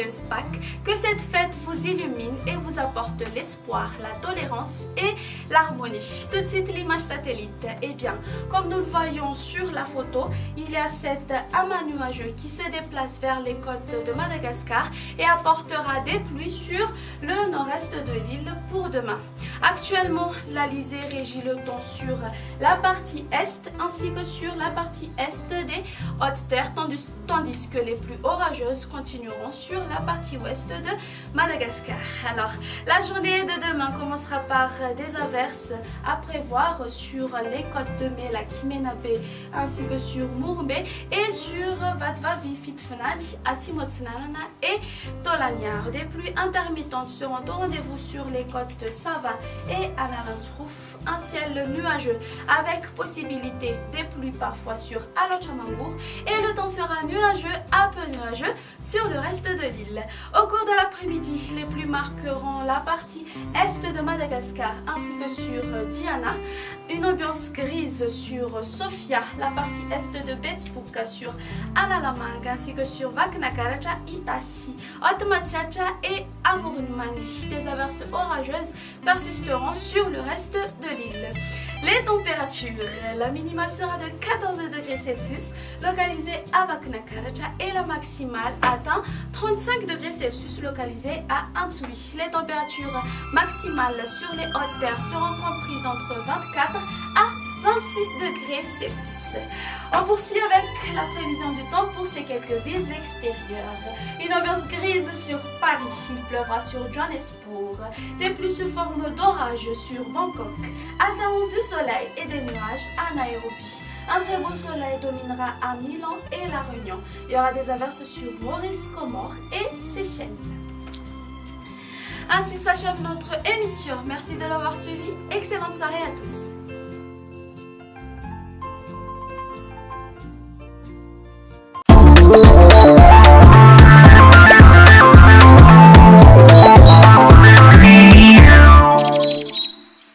joyeuse Pâques, que cette fête vous illumine et vous apporte l'espoir, la tolérance et l'harmonie. Tout de suite l'image satellite. Eh bien, comme nous le voyons sur la photo, il y a cet amas nuageux qui se déplace vers les côtes de Madagascar et apportera des pluies sur le nord-est de l'île pour demain. Actuellement, l'Alizé régit le temps sur la partie est ainsi que sur la partie est des hautes terres, tandis que les pluies orageuses continueront sur la partie ouest de Madagascar. Alors, la journée de demain commencera par des averses à prévoir sur les côtes de Mela, Kimenabe ainsi que sur Murumbe et sur Vatvavi, Fitfenadi, Atimotsnanana et Tolaniar. Des pluies intermittentes seront au rendez-vous sur les côtes de Sava et Analantrouf, un ciel nuageux avec possibilité des pluies parfois sur Alochamangour et le temps sera nuageux à peu nuageux sur le reste de l'île. Au cours de l'après-midi, les pluies marqueront la partie est de Madagascar ainsi que sur Diana, une ambiance grise sur Sofia, la partie est de Betsbuk, sur Analamanga ainsi que sur Vaknakaracha, Itasi, Otmatiacha et Amurunmani. Des averses orageuses persisteront sur le reste de l'île. Les températures, la minimale sera de 14 degrés Celsius localisée à Vaknakaracha et la maximale atteint 35 degrés Celsius localisée à Antsui. Les températures maximales sur les hautes terres seront comprises entre 24 à 26 degrés Celsius. On poursuit avec la prévision du temps pour ces quelques villes extérieures. Une ambiance grise sur Paris, il pleuvra sur Johannesburg, des pluies sous forme d'orage sur Bangkok, alternance du soleil et des nuages à Nairobi. Un très beau soleil dominera à Milan et La Réunion. Il y aura des averses sur Maurice, Comores et Seychelles. Ainsi s'achève notre émission. Merci de l'avoir suivi. Excellente soirée à tous.